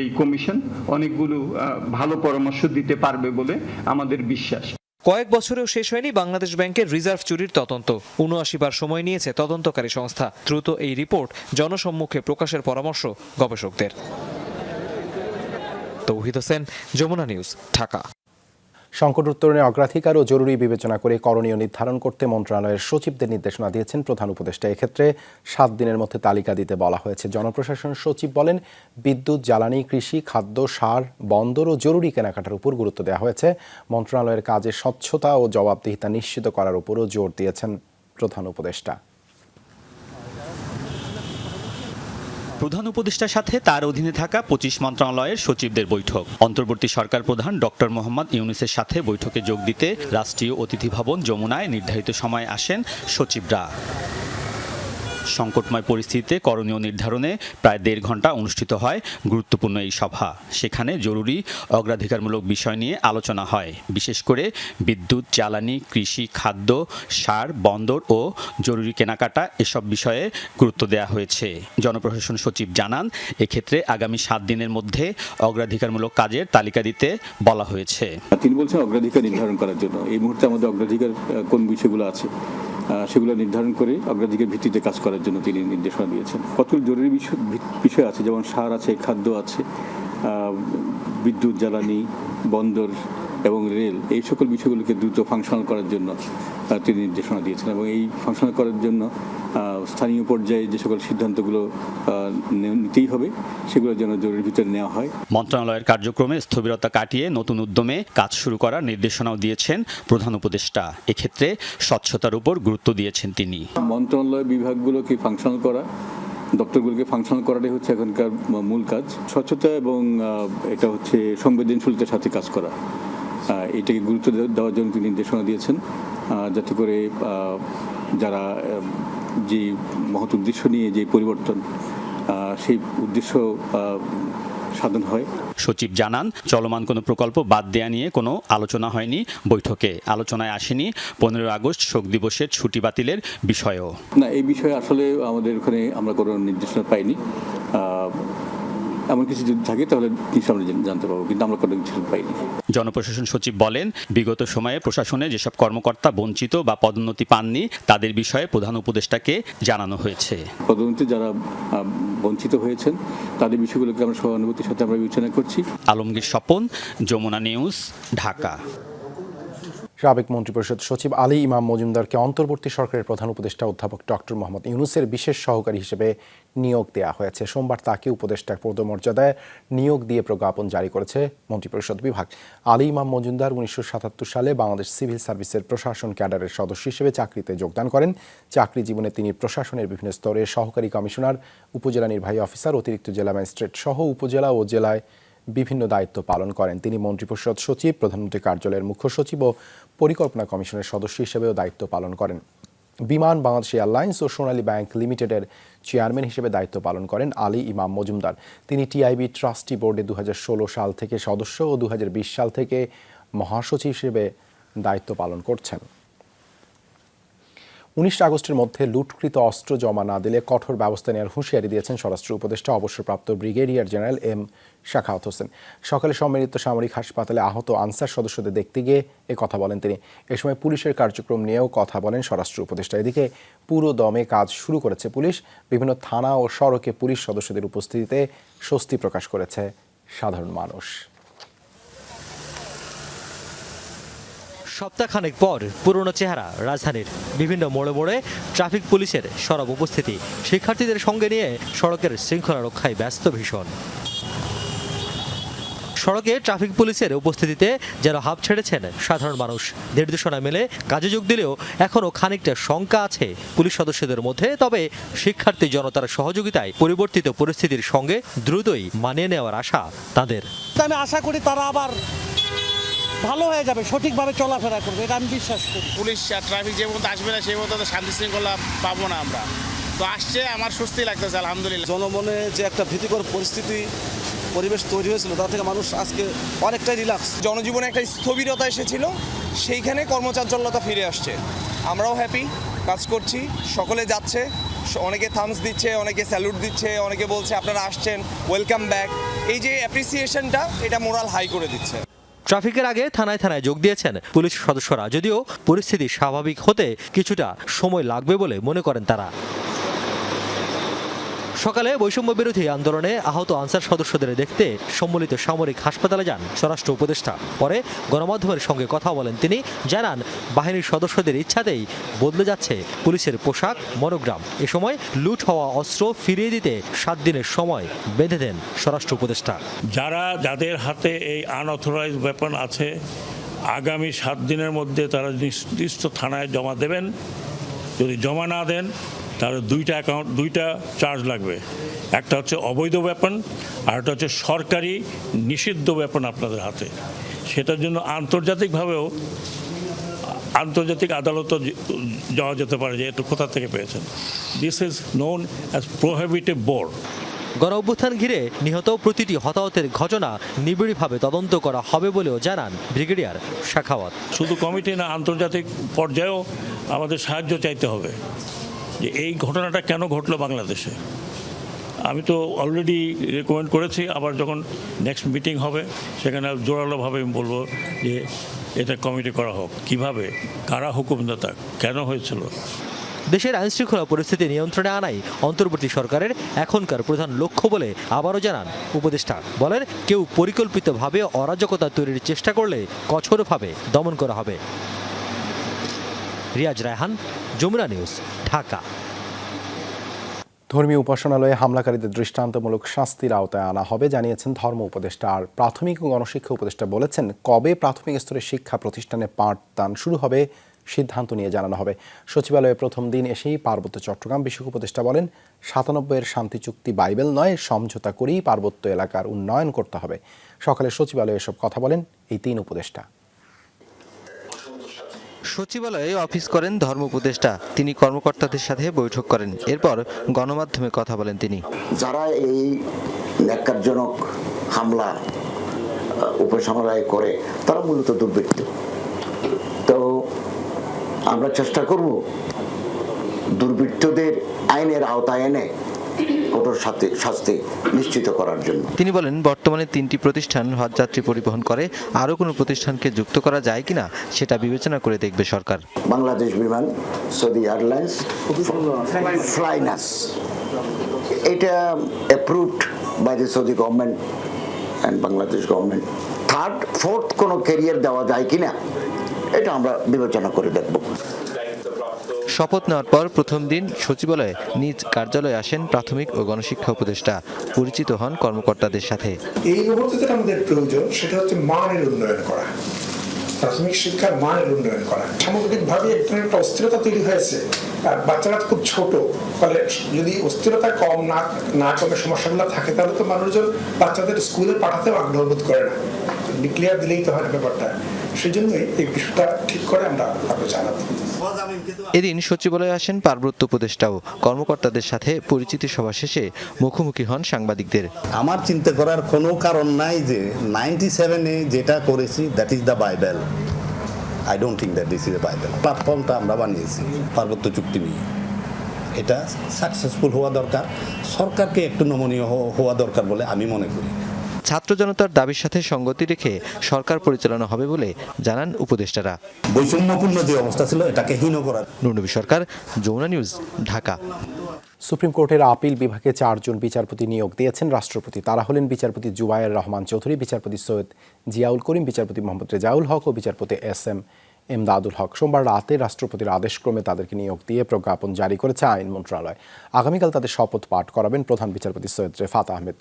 এই কমিশন অনেকগুলো ভালো পরামর্শ দিতে পারবে বলে আমাদের বিশ্বাস। কয়েক বছরেও শেষ হয়নি বাংলাদেশ ব্যাংকের রিজার্ভ চুরির তদন্ত। ৭৯ বার সময় নিয়েছে তদন্তকারী সংস্থা। দ্রুত এই রিপোর্ট জনসম্মুখে প্রকাশের পরামর্শ গবেষকদের। তৌহিদ হোসেন, যমুনা নিউজ, ঢাকা। সংকট উত্তরণে অগ্রাধিকার ও জরুরি বিবেচনা করে করণীয় নির্ধারণ করতে মন্ত্রণালয়ের সচিবদের নির্দেশনা দিয়েছেন প্রধান উপদেষ্টা। এক্ষেত্রে 7 দিনের মধ্যে তালিকা দিতে বলা হয়েছে। জনপ্রশাসন সচিব বলেন, বিদ্যুৎ, জ্বালানি, কৃষি, খাদ্য, সার, বন্দর ও জরুরি কেনাকাটার উপর গুরুত্ব দেওয়া হয়েছে। মন্ত্রণালয়ের কাজে স্বচ্ছতা ও জবাবদিহিতা নিশ্চিত করার উপরও জোর দিয়েছেন প্রধান উপদেষ্টা। প্রধান উপদেষ্টার সাথে তার অধীনে থাকা 25 মন্ত্রণালয়ের সচিবদের বৈঠক। অন্তর্বর্তী সরকার প্রধান ডক্টর মোহাম্মদ ইউনূসের সাথে বৈঠকে যোগ দিতে রাষ্ট্রীয় অতিথি ভবন যমুনায় নির্ধারিত সময়ে আসেন সচিবরা। সংকটময় পরিস্থিতিতে করণীয় নির্ধারণে প্রায় 1.5 ঘন্টা অনুষ্ঠিত হয় গুরুত্বপূর্ণ এই সভা। সেখানে জরুরি অগ্রাধিকারমূলক বিষয় নিয়ে আলোচনা হয়। বিশেষ করে বিদ্যুৎ, জ্বালানি, কৃষি, খাদ্য, সার, বন্দর ও জরুরি কেনাকাটা এসব বিষয়ে গুরুত্ব দেওয়া হয়েছে। জনপ্রশাসন সচিব জানান, এক্ষেত্রে আগামী 7 দিনের মধ্যে অগ্রাধিকারমূলক কাজের তালিকা দিতে বলা হয়েছে। তিনি বলছেন অগ্রাধিকার নির্ধারণ করার জন্য এই মুহূর্তে আমাদের অগ্রাধিকার কোন বিষয়গুলো আছে সেগুলো নির্ধারণ করে অগ্রাধিকার ভিত্তিতে কাজ করার জন্য তিনি নির্দেশনা দিয়েছেন। কতগুলো জরুরি বিষয় আছে, যেমন সার আছে, খাদ্য আছে, বিদ্যুৎ, জ্বালানি, বন্দর এবং রেল, এই সকল বিষয়গুলোকে দ্রুত ফাংশনাল করার জন্য তিনি নির্দেশনা দিয়েছেন। এবং এই ফাংশনাল করার জন্য স্থানীয় পর্যায়ে যে সকল সিদ্ধান্তগুলো নিতেই হবে সেগুলো যেন জরুরি ভিত্তিতে নেওয়া হয়। মন্ত্রণালয়ের কার্যক্রমে স্থবিরতা কাটিয়ে নতুন উদ্যমে কাজ শুরু করার নির্দেশনাও দিয়েছেন প্রধান উপদেষ্টা। এক্ষেত্রে স্বচ্ছতার উপর গুরুত্ব দিয়েছেন তিনি। মন্ত্রণালয় বিভাগগুলোকে ফাংশনাল করা, দপ্তরগুলোকে ফাংশনাল করাটাই হচ্ছে এখনকার মূল কাজ। স্বচ্ছতা এবং এটা হচ্ছে সংবেদনশীলতার সাথে কাজ করা, এটাকে গুরুত্ব দেওয়ার জন্য তিনি নির্দেশনা দিয়েছেন, যাতে করে যারা যে মহৎ উদ্দেশ্য নিয়ে যে পরিবর্তন, সেই উদ্দেশ্য সাধন হয়। সচিব জানান, চলমান কোনো প্রকল্প বাদ দেয়া নিয়ে কোনো আলোচনা হয়নি বৈঠকে। আলোচনায় আসেনি 15 আগস্ট শোক দিবসের ছুটি বাতিলের বিষয়েও। না, এই বিষয়ে আসলে আমাদের ওখানে আমরা কোনো নির্দেশনা পাইনি। এমন কিছু যদি থাকে তাহলে নিশ্চয়ই আমরা জানতে পারবো, কিন্তু আমরা কোনো কিছু পাইনি। জনপ্রশাসন সচিব বলেন, বিগত সময়ে প্রশাসনে যেসব কর্মকর্তা বঞ্চিত বা পদোন্নতি পাননি তাদের বিষয়ে প্রধান উপদেষ্টাকে জানানো হয়েছে। পদোন্নতি যারা বঞ্চিত হয়েছেন তাদের বিষয়গুলোকে আমরা সহানুভূতির সাথে আমরা বিবেচনা করছি। আলমগীর স্বপন, যমুনা নিউজ, ঢাকা। সাবেক মন্ত্রিপরিষদ সচিব আলী ইমাম মজুমদারকে অন্তর্বর্তী সরকারের প্রধান উপদেষ্টা অধ্যাপক ডক্টর মোহাম্মদ ইউনূসের বিশেষ সহকারী হিসেবে নিয়োগ দেওয়া হয়েছে। সোমবার তাকে উপদেষ্টা পদমর্যাদায় নিয়োগ দিয়ে প্রজ্ঞাপন জারি করেছে মন্ত্রিপরিষদ বিভাগ। আলী ইমাম মজুমদার 1977 সালে বাংলাদেশ সিভিল সার্ভিসের প্রশাসন ক্যাডারের সদস্য হিসেবে চাকরিতে যোগদান করেন। চাকরি জীবনে তিনি প্রশাসনের বিভিন্ন স্তরে সহকারী কমিশনার, উপজেলা নির্বাহী অফিসার, অতিরিক্ত জেলা ম্যাজিস্ট্রেট সহ উপজেলা ও জেলায় বিভিন্ন দায়িত্ব পালন করেন। তিনি মন্ত্রিপরিষদ সচিব, প্রধানমন্ত্রী কার্যালয়ের মুখ্য সচিব ও পরিকল্পনা কমিশনের সদস্য হিসেবেও দায়িত্ব পালন করেন। বিমান বাংলাদেশ এয়ারলাইন্স ও সোনালী ব্যাংক লিমিটেডের চেয়ারম্যান হিসেবে দায়িত্ব পালন করেন আলী ইমাম মজুমদার। তিনি টিআইবি ট্রাস্টি বোর্ডে 2016 সাল থেকে সদস্য ও 2020 সাল থেকে মহাসচিব হিসেবে দায়িত্ব পালন করছেন। 19 আগস্টের মধ্যে লুটকৃত অস্ত্র জমা না দিলে কঠোর ব্যবস্থা নেওয়ার হুঁশিয়ারি দিয়েছেন স্বরাষ্ট্র উপদেষ্টা অবসরপ্রাপ্ত brigadier general M Shakhawat Hossain. সকালে সম্মিলিত সামরিক হাসপাতালে আহত আনসার সদস্যদের দেখতে গিয়ে কথা বলেন তিনি। এ সময় পুলিশের কার্যক্রম নিয়েও কথা বলেন স্বরাষ্ট্র উপদেষ্টা। এদিকে পুরো দমে কাজ শুরু করেছে পুলিশ। বিভিন্ন থানা ও সড়কে পুলিশ সদস্যদের উপস্থিতিতে স্বস্তি প্রকাশ করেছে সাধারণ মানুষ। সপ্তাহখানেক পর পুরনো চেহারা রাজধানীর বিভিন্ন মোড়ে মোড়ে ট্রাফিক পুলিশের সরব উপস্থিতি। শিক্ষার্থীদের সঙ্গে নিয়ে সড়কের শৃঙ্খলা রক্ষায় ব্যস্ত ভীষণ। সড়কে ট্রাফিক পুলিশের উপস্থিতিতে যেন হাঁপ ছেড়েছেন সাধারণ মানুষ। নির্দেশনা মেলে কাজে যোগ দিলেও এখনও খানিকটা শঙ্কা আছে পুলিশ সদস্যদের মধ্যে। তবে শিক্ষার্থী জনতার সহযোগিতায় পরিবর্তিত পরিস্থিতির সঙ্গে দ্রুতই মানিয়ে নেওয়ার আশা তাদের। আমি আশা করি তারা আবার ভালো হয়ে যাবে, সঠিকভাবে চলাফেরা করবে, এটা আমি বিশ্বাস করি। পুলিশ আর ট্রাফিক যে মতো আসবে না সেই মতো শান্তি শৃঙ্খলা পাবো না আমরা, তো আসছে আমার স্বস্তি লাগতেছে আলহামদুলিল্লাহ। জনমনে যে একটা ভীতিকর পরিস্থিতি পরিবেশ তৈরি হয়েছিল তা থেকে মানুষ আজকে অনেকটাই রিল্যাক্স। জনজীবনে একটা স্থবিরতা এসেছিল, সেইখানে কর্মচাঞ্চল্যতা ফিরে আসছে। আমরাও হ্যাপি, কাজ করছি, সকলে যাচ্ছে, অনেকে থামস দিচ্ছে, অনেকে স্যালুট দিচ্ছে, অনেকে বলছে আপনারা আসছেন, ওয়েলকাম ব্যাক। এই যে অ্যাপ্রিসিয়েশনটা, এটা মোরাল হাই করে দিচ্ছে। ট্রাফিকের আগে থানায় থানায় যোগ দিয়েছেন পুলিশ সদস্যরা, যদিও পরিস্থিতি স্বাভাবিক হতে কিছুটা সময় লাগবে বলে মনে করেন তারা। সকালে বৈষম্য বিরোধী আন্দোলনে আহত আনসার সদস্যদের দেখতে সম্মিলিত সামরিক হাসপাতালে যান স্বরাষ্ট্র উপদেষ্টা। পরে গণমাধ্যমের সঙ্গে কথা বলেন তিনি। জানান, বাহিনীর সদস্যদের ইচ্ছাতেই বদলে যাচ্ছে পুলিশের পোশাক, মনোগ্রাম। এ সময় লুট হওয়া অস্ত্র ফিরিয়ে দিতে 7 দিনের সময় বেঁধে দেন স্বরাষ্ট্র উপদেষ্টা। যাদের হাতে এই আনঅথরাইজড ওয়েপন আছে, আগামী 7 দিনের মধ্যে তারা নির্দিষ্ট থানায় জমা দেবেন। যদি জমা না দেন তাহলে দুইটা চার্জ লাগবে। একটা হচ্ছে অবৈধ ওয়েপন, আর একটা হচ্ছে সরকারি নিষিদ্ধ ওয়েপন আপনাদের হাতে। সেটার জন্য আন্তর্জাতিক আদালতও যাওয়া যেতে পারে যে এটা কোথা থেকে পেয়েছেন। This is known as prohibited board. গণ অভ্যুত্থান ঘিরে নিহত প্রতিটি হতাহতের ঘটনা নিবিড়ভাবে তদন্ত করা হবে বলেও জানান ব্রিগেডিয়ার শাখাওয়াত। শুধু কমিটি না, আন্তর্জাতিক পর্যায়েও আমাদের সাহায্য চাইতে হবে যে এই ঘটনাটা কেন ঘটলো বাংলাদেশে। আমি তো অলরেডি রেকমেন্ড করেছি, আবার যখন নেক্সট মিটিং হবে সেখানে জোরালোভাবে আমি বলবো যে এটা কমিটি করা হোক। কিভাবে, কারা হুকুমদাতা, কেন হয়েছিল। দেশের আইনশৃঙ্খলা পরিস্থিতি নিয়ন্ত্রণে আনাই অন্তর্বর্তী সরকারের এখনকার প্রধান লক্ষ্য বলে আবারও জানান উপদেষ্টা। বলেন, কেউ পরিকল্পিতভাবে অরাজকতা তৈরির চেষ্টা করলে কঠোরভাবে দমন করা হবে। রিয়াজ রায়হান, যমুনা নিউজ, ঢাকা। ধর্মীয় উপাসনালয়ে হামলাকারীদের দৃষ্টান্তমূলক শাস্তির আওতায় আনা হবে জানিয়েছেন ধর্ম উপদেষ্টা। আর প্রাথমিক ও গণশিক্ষা উপদেষ্টা বলেছেন, কবে প্রাথমিক স্তরের শিক্ষা প্রতিষ্ঠানে পাঠদান শুরু হবে সিদ্ধান্ত নিয়ে জানানো হবে। সচিবালয়ে প্রথম দিন এসেই পার্বত্য চট্টগ্রাম বিষয়ক উপদেষ্টা বলেন, 97-এর শান্তি চুক্তি বাইবেল নয়, সমঝোতা করেই পার্বত্য এলাকার উন্নয়ন করতে হবে। সকালে সচিবালয়ে এসব কথা বলেন এই 3 উপদেষ্টা। সচিবালয়ে অফিস করেন ধর্ম উপদেষ্টা। তিনি কর্মকর্তাদের সাথে বৈঠক করেন। এরপর গণমাধ্যমে কথা বলেন তিনি। যারা এই ন্যাক্কারজনক হামলা উপাসনালয়ে করে তারা মূলত দুর্বৃত্ত। তো আমরা চেষ্টা করব দুর্বৃত্তদের আইনের আওতায় এনে কঠোর শাস্তি নিশ্চিত করার জন্য। তিনি বলেন, বর্তমানে 3টি প্রতিষ্ঠান হজযাত্রী পরিবহন করে, আরও কোনো প্রতিষ্ঠানকে যুক্ত করা যায় কিনা সেটা বিবেচনা করে দেখবে সরকার। Bangladesh Biman, Saudi Airlines, flynas, এটা approved by the Saudi government and Bangladesh government. Third, fourth কোনো ক্যারিয়ার দেওয়া যায় কিনা এটা আমরা বিবেচনা করে দেখব। শপথ নেওয়ার পর প্রথম দিন সচিবালয়ে নিজ কার্যালয়ে আসেন প্রাথমিক ও গণশিক্ষা উপদেষ্টা, পরিচিত হন কর্মকর্তাদের সাথে। এই মুহূর্তে যেটা আমাদের প্রয়োজন সেটা হচ্ছে মানের উন্নয়ন করা, প্রাথমিক শিক্ষার মানের উন্নয়ন করা। সামগ্রিকভাবে একটা অস্থিরতা তৈরি হয়েছে, আর বাচ্চারা খুব ছোট, ফলে যদি অস্থিরতা কম না কমে সমস্যাগুলো থাকে তাহলে তো মানুষজন বাচ্চাদের স্কুলে পাঠাতেও আগ্রহ বোধ করে না। ডিক্লেয়ার দিলেই তো হয় না ব্যাপারটা, সেই জন্যই এই বিষয়টা ঠিক করে আমরা আরো জানাবো। এদিন সচিবালয়ে আসেন পার্বত্য উপদেষ্টাও। কর্মকর্তাদের সাথে পরিচিতি সভা শেষে মুখোমুখি হন সাংবাদিকদের। আমার চিন্তা করার কোনো কারণ নাই যে 97-এ যেটা করেছি that is the Bible. I don't think that this is the Bible. প্ল্যাটফর্মটা আমরা বানিয়েছি পার্বত্য চুক্তি নিয়ে, এটা সাকসেসফুল হওয়া দরকার, সরকারকে একটু নমনীয় হওয়া দরকার বলে আমি মনে করি। ছাত্র জনতার দাবির সাথে সঙ্গতি রেখে সরকার পরিচালনা হবে বলে জানান উপদেষ্টারা। বৈষম্যপূর্ণ যে অবস্থা ছিল এটাকে হীন করার। নুরনবী সরকার, যমুনা নিউজ, ঢাকা। সুপ্রিম কোর্টের আপিল বিভাগে 4 জন বিচারপতি নিয়োগ দিয়েছেন রাষ্ট্রপতি। তারা হলেন বিচারপতি জুবায়ের রহমান চৌধুরী, বিচারপতি সৈয়দ জিয়াউল করিম, বিচারপতি মোহাম্মদ রেজাউল হক ও বিচারপতি SM এমদাদুল হক। সোমবার রাতে রাষ্ট্রপতির আদেশক্রমে তাদেরকে নিয়োগ দিয়ে প্রজ্ঞাপন জারি করেছে আইন মন্ত্রণালয়। আগামীকাল তাদের শপথ পাঠ করাবেন প্রধান বিচারপতি সৈয়দ রেফাত আহমেদ।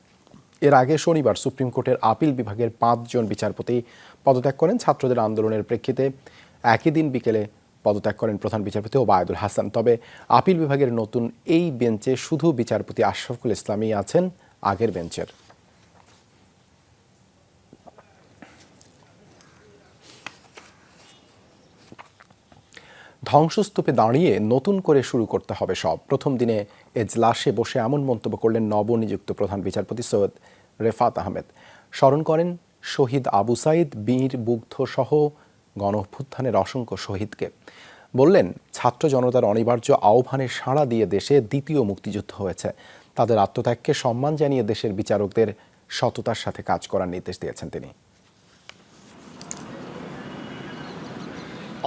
এর আগে শনিবার সুপ্রিম কোর্টের আপিল বিভাগের 5 জন বিচারপতি পদত্যাগ করেন। ছাত্রদের আন্দোলনের প্রেক্ষিতে একই দিন বিকেলে পদত্যাগ করেন প্রধান বিচারপতি ওবায়দুল হাসান। তবে আপিল বিভাগের নতুন এই বেঞ্চে শুধু বিচারপতি আশরাফুল ইসলামই আছেন আগের বেঞ্চের। ধ্বংসস্তূপে দাঁড়িয়ে নতুন করে শুরু করতে হবে সব। প্রথম দিনে এজলাসে বসে এমন মন্তব্য করলেন নবনিযুক্ত প্রধান বিচারপতি সৈয়দ রেফাত আহমেদ। স্মরণ করেন শহীদ আবু সাইদ, বীর মুগ্ধ সহ গণঅভ্যুত্থানের অসংখ্য শহীদকে। বললেন, ছাত্র জনতার অনিবার্য আহ্বানে সাড়া দিয়ে দেশে দ্বিতীয় মুক্তিযুদ্ধ হয়েছে। তাদের আত্মত্যাগকে সম্মান জানিয়ে দেশের বিচারকদের সততার সাথে কাজ করার নির্দেশ দিয়েছেন তিনি।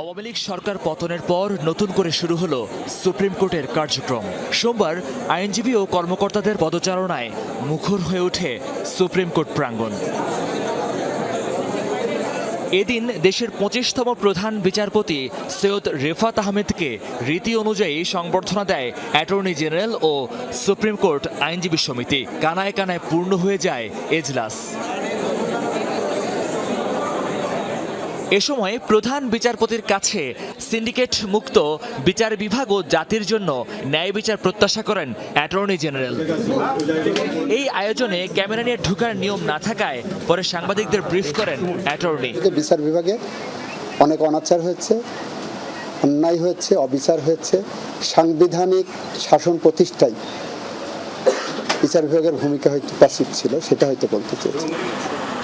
আওয়ামী লীগ সরকার পতনের পর নতুন করে শুরু হলো সুপ্রিম কোর্টের কার্যক্রম। সোমবার আইনজীবী ও কর্মকর্তাদের পদচারণায় মুখর হয়ে ওঠে সুপ্রিম কোর্ট প্রাঙ্গণ। এদিন দেশের 25তম প্রধান বিচারপতি সৈয়দ রেফাত আহমেদকে রীতি অনুযায়ী সংবর্ধনা দেয় অ্যাটর্নি জেনারেল ও সুপ্রিম কোর্ট আইনজীবী সমিতি। কানায় কানায় পূর্ণ হয়ে যায় এজলাস। এ সময় প্রধান বিচারপতির কাছে সিন্ডিকেট মুক্ত বিচার বিভাগ ও জাতির জন্য ন্যায় বিচার প্রত্যাশা করেন অ্যাটর্নি জেনারেল। এই আয়োজনে ক্যামেরা নিয়ে ঢোকার নিয়ম না থাকায় পরে সাংবাদিকদের ব্রিফ করেন অ্যাটর্নি। বিচার বিভাগে অনেক অনাচার হয়েছে, অন্যায় হয়েছে, অবিচার হয়েছে। সাংবিধানিক শাসন প্রতিষ্ঠায় বিচার বিভাগের ভূমিকা হয়তো প্যাসিভ ছিল, সেটা হয়তো বলতে চেয়েছি।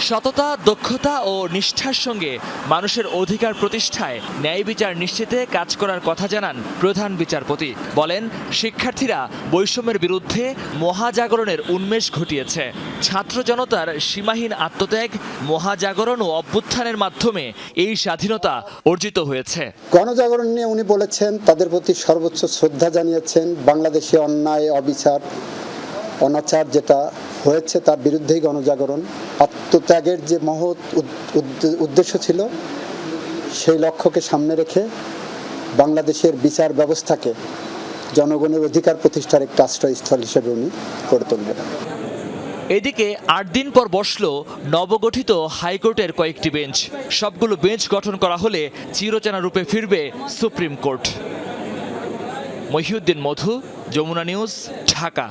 সততা, দক্ষতা ও নিষ্ঠার সঙ্গে মানুষের অধিকার প্রতিষ্ঠায় ন্যায় বিচার নিশ্চিতে কাজ করার কথা জানান প্রধান বিচারপতি। বলেন, শিক্ষার্থীরা বৈষম্যের বিরুদ্ধে মহাজাগরণের উন্মেষ ঘটিয়েছে। ছাত্র জনতার সীমাহীন আত্মত্যাগ, মহাজাগরণ ও অভ্যুত্থানের মাধ্যমে এই স্বাধীনতা অর্জিত হয়েছে। গণজাগরণ নিয়ে উনি বলেছেন, তাদের প্রতি সর্বোচ্চ শ্রদ্ধা জানিয়েছেন। বাংলাদেশে অন্যায়, অবিচার, অনাচার যেটা হয়েছে তার বিরুদ্ধেই গণজাগরণ। আত্মত্যাগের যে মহৎ উদ্দেশ্য ছিল, সেই লক্ষ্যকে সামনে রেখে বাংলাদেশের বিচার ব্যবস্থাকে জনগণের অধিকার প্রতিষ্ঠার একটি আশ্রয়স্থল হিসেবে উনি গড়ে তুলবেন। এদিকে 8 দিন পর বসলো নবগঠিত হাইকোর্টের কয়েকটি বেঞ্চ। সবগুলো বেঞ্চ গঠন করা হলে চিরচেনা রূপে ফিরবে সুপ্রিম কোর্ট। মহিউদ্দিন মধু, যমুনা নিউজ, ঢাকা।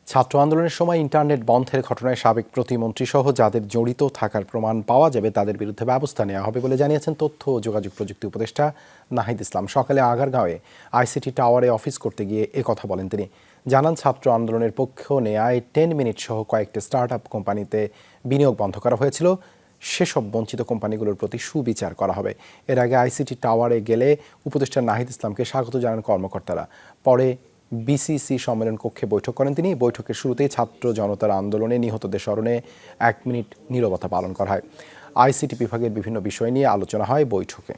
ছাত্র আন্দোলনের সময় ইন্টারনেট বন্ধের ঘটনায় সাবেক প্রতিমন্ত্রী সহ যাদের জড়িত থাকার প্রমাণ পাওয়া যাবে তাদের বিরুদ্ধে ব্যবস্থা নেওয়া হবে বলে জানিয়েছেন তথ্য ও যোগাযোগ প্রযুক্তি উপদেষ্টা নাহিদ ইসলাম। সকালে আগারগাঁওয়ে ICT টাওয়ারে অফিস করতে গিয়ে একথা বলেন তিনি। জানান, ছাত্র আন্দোলনের পক্ষ নেয় 10 মিনিট সহ কয়েকটি স্টার্টআপ কোম্পানিতে বিনিয়োগ বন্ধ করা হয়েছিল। সেসব বঞ্চিত কোম্পানিগুলোর প্রতি সুবিচার করা হবে। এর আগে ICT টাওয়ারে গেলে উপদেষ্টা নাহিদ ইসলামকে স্বাগত জানান কর্মকর্তারা। পরে বিসিসি সম্মেলন কক্ষে বৈঠক করেন তিনি। বৈঠকের শুরুতেই ছাত্র জনতার আন্দোলনে নিহতদের স্মরণে 1 মিনিট নীরবতা পালন করা হয়। আইসিটি বিভাগের বিভিন্ন বিষয় নিয়ে আলোচনা হয় বৈঠকে।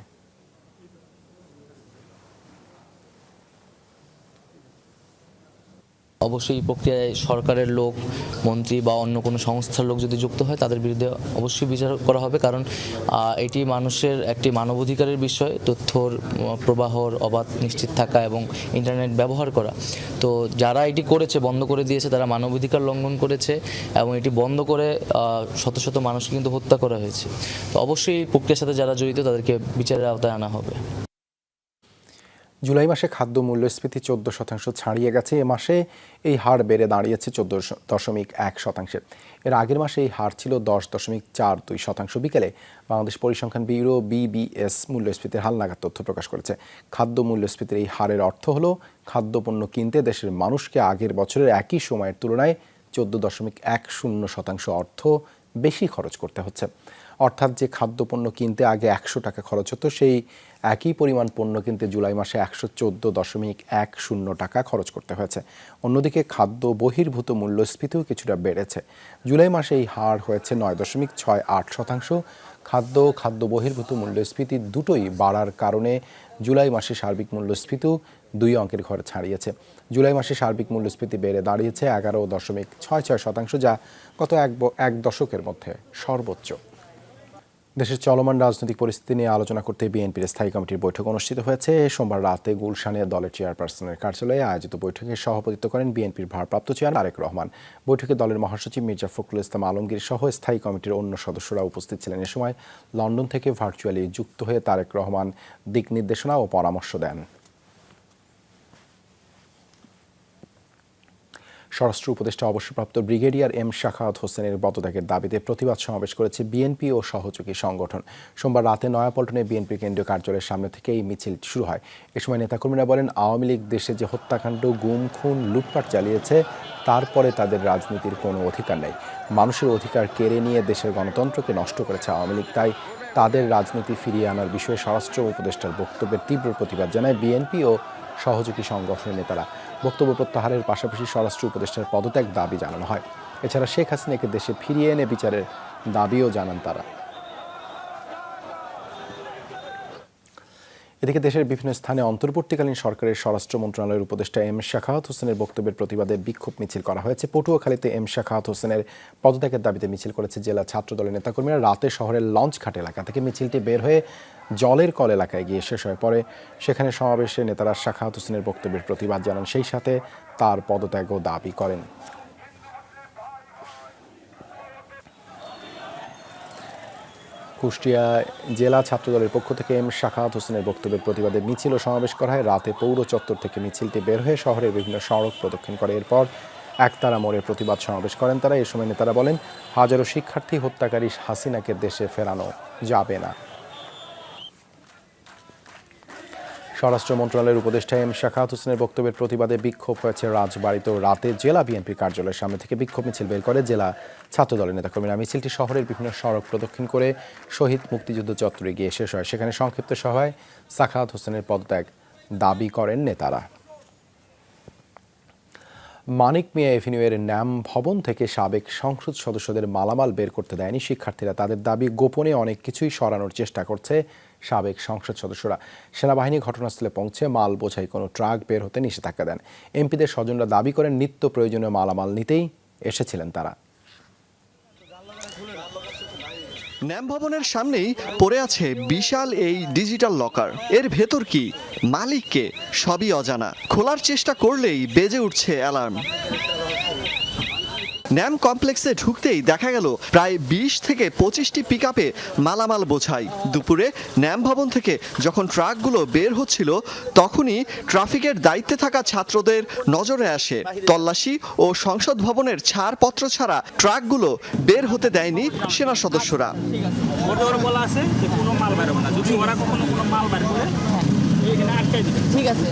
অবশ্যই এই প্রক্রিয়ায় সরকারের লোক, মন্ত্রী বা অন্য কোনো সংস্থার লোক যদি যুক্ত হয় তাদের বিরুদ্ধে অবশ্যই বিচার করা হবে, কারণ এটি মানুষের একটি মানবাধিকারের বিষয়। তথ্যর প্রবাহর অবাধ নিশ্চিত থাকা এবং ইন্টারনেট ব্যবহার করা। তো যারা এটি করেছে, বন্ধ করে দিয়েছে, তারা মানবাধিকার লঙ্ঘন করেছে এবং এটি বন্ধ করে শত শত মানুষকে কিন্তু হত্যা করা হয়েছে। তো অবশ্যই এই প্রক্রিয়ার সাথে যারা জড়িত তাদেরকে বিচারের আওতায় আনা হবে। জুলাই মাসে খাদ্য মূল্যস্ফীতি 14% ছাড়িয়ে গেছে। এ মাসে এই হার বেড়ে দাঁড়িয়েছে 14.1%। এর আগের মাসে এই হার ছিল 10.42%। বিকেলে বাংলাদেশ পরিসংখ্যান ব্যুরো BBS মূল্যস্ফীতির হালনাগাদ তথ্য প্রকাশ করেছে। খাদ্য মূল্যস্ফীতির এই হারের অর্থ হলো খাদ্যপণ্য কিনতে দেশের মানুষকে আগের বছরের একই সময়ের তুলনায় 14.10% অর্থ বেশি খরচ করতে হচ্ছে। অর্থাৎ যে খাদ্যপণ্য কিনতে আগে 100 টাকা খরচ হতো, সেই একই পরিমাণ পণ্য কিনতে জুলাই মাসে 114.10 টাকা খরচ করতে হয়েছে। অন্যদিকে খাদ্য বহির্ভূত মূল্যস্ফীতিও কিছুটা বেড়েছে। জুলাই মাসে এই হার হয়েছে 9.68%। খাদ্য বহির্ভূত মূল্যস্ফীতি দুটোই বাড়ার কারণে জুলাই মাসে সার্বিক মূল্যস্ফীতিও 2 অঙ্কের ঘর ছাড়িয়েছে। জুলাই মাসে সার্বিক মূল্যস্ফীতি বেড়ে দাঁড়িয়েছে 11.66%, যা গত এক দশকের মধ্যে সর্বোচ্চ। দেশের চলমান রাজনৈতিক পরিস্থিতি নিয়ে আলোচনা করতে বিএনপির স্থায়ী কমিটির বৈঠক অনুষ্ঠিত হয়েছে। সোমবার রাতে গুলশানে দলের চেয়ারপারসনের কার্যালয়ে আয়োজিত বৈঠকে সভাপতিত্ব করেন বিএনপির ভারপ্রাপ্ত চেয়ারম্যান তারেক রহমান। বৈঠকে দলের মহাসচিব মির্জা ফখরুল ইসলাম আলমগীর সহ স্থায়ী কমিটির অন্য সদস্যরা উপস্থিত ছিলেন। এ সময় লন্ডন থেকে ভার্চুয়ালি যুক্ত হয়ে তারেক রহমান দিক নির্দেশনা ও পরামর্শ দেন। স্বরাষ্ট্র উপদেষ্টা অবসরপ্রাপ্ত ব্রিগেডিয়ার এম শাখাওয়াত হোসেনের পদত্যাগের দাবিতে প্রতিবাদ সমাবেশ করেছে বিএনপি ও সহযোগী সংগঠন। সোমবার রাতে নয়াপল্টনে বিএনপি কেন্দ্রীয় কার্যালয়ের সামনে থেকে এই মিছিল শুরু হয়। এ সময় নেতাকর্মীরা বলেন, আওয়ামী লীগ দেশে যে হত্যাকাণ্ড, গুম, খুন, লুটপাট চালিয়েছে, তারপরে তাদের রাজনীতির কোনো অধিকার নেই। মানুষের অধিকার কেড়ে নিয়ে দেশের গণতন্ত্রকে নষ্ট করেছে আওয়ামী লীগ। তাই তাদের রাজনীতি ফিরিয়ে আনার বিষয়ে স্বরাষ্ট্র উপদেষ্টার বক্তব্যের তীব্র প্রতিবাদ জানায় বিএনপি ও সহযোগী সংগঠনের নেতারা। বক্তব্য প্রত্যাহারের পাশাপাশি স্বরাষ্ট্র উপদেষ্টার পদত্যাগ দাবি জানানো হয়। এছাড়া শেখ হাসিনাকে দেশে ফিরিয়ে এনে বিচারের দাবিও জানান তারা। এদিকে দেশের বিভিন্ন স্থানে অন্তর্বর্তীকালীন সরকারের স্বরাষ্ট্র মন্ত্রণালয়ের উপদেষ্টা এম শাখাওয়াত হোসেনের বক্তব্যের প্রতিবাদে বিক্ষোভ মিছিল করা হয়েছে। পটুয়াখালীতে এম শাখাওয়াত হোসেনের পদত্যাগের দাবিতে মিছিল করেছে জেলা ছাত্রদলের নেতাকর্মীরা। রাতে শহরের লঞ্চঘাট এলাকা থেকে মিছিলটি বের হয়ে জলের কল এলাকায় গিয়ে শেষ হয়। পরে সেখানে সমাবেশে নেতারা শাখাওয়াত হোসেনের বক্তব্যের প্রতিবাদ জানান, সেই সাথে তার পদত্যাগও দাবি করেন। কুষ্টিয়া জেলা ছাত্রদলের পক্ষ থেকে এম শাখাওয়াত হোসেনের বক্তব্যের প্রতিবাদে মিছিল ও সমাবেশ করা হয়। রাতে পৌর চত্বর থেকে মিছিলটি বের হয়ে শহরের বিভিন্ন সড়ক প্রদক্ষিণ করে। এরপর একতারা মোড়ে প্রতিবাদ সমাবেশ করেন তারা। এ সময় নেতারা বলেন, হাজারো শিক্ষার্থী হত্যাকারী হাসিনাকে দেশে ফেরানো যাবে না। স্বরাষ্ট্র মন্ত্রণালয়ের উপদেষ্টা এম শাখাওয়াত হোসেনের বক্তব্যের প্রতিবাদে বিক্ষোভ হয়েছে রাজবাড়ীতেও। রাতে জেলা বিএনপি কার্যালয়ের সামনে থেকে বিক্ষোভ মিছিল বের করে জেলা ছাত্রদলের নেতাকর্মীরা। মিছিলটি শহরের বিভিন্ন সড়ক প্রদক্ষিণ করে শহীদ মুক্তিযুদ্ধ চত্বরে গিয়ে শেষ হয়। সেখানে সংক্ষিপ্ত সভায় শাখাওয়াত হোসেনের পদত্যাগ দাবি করেন নেতারা। মানিক মিয়া এভিনিউয়ের ন্যাম ভবন থেকে সাবেক সংসদ সদস্যদের মালামাল বের করতে দেয়নি শিক্ষার্থীরা। তাদের দাবি, গোপনে অনেক কিছুই সরানোর চেষ্টা করছে সাবেক সংসদ সদস্যরা। সেনাবাহিনী ঘটনাস্থলে পৌঁছে মাল বোঝাই কোনো ট্রাক বের হতে নিষেধাজ্ঞা দেন। এমপিদের স্বজনরা দাবি করেন, নিত্য প্রয়োজনীয় মালামাল নিতেই এসেছিলেন তারা। ন্যাম ভবনের সামনেই পড়ে আছে বিশাল এই ডিজিটাল লকার। এর ভেতর কি, মালিককে, সবই অজানা। খোলার চেষ্টা করলেই বেজে উঠছে অ্যালার্ম। ন্যাম কমপ্লেক্সে ঢুকতেই দেখা গেল প্রায় 20 থেকে 25টি পিকআপে মালামাল বোঝাই। দুপুরে ন্যাম ভবন থেকে যখন ট্রাকগুলো বের হচ্ছিল, তখনই ট্রাফিকের দায়িত্বে থাকা ছাত্রদের নজরে আসে। তল্লাশি ও সংসদ ভবনের ছাড়পত্র ছাড়া ট্রাকগুলো বের হতে দেয়নি সেনা সদস্যরা। ঠিক আছে।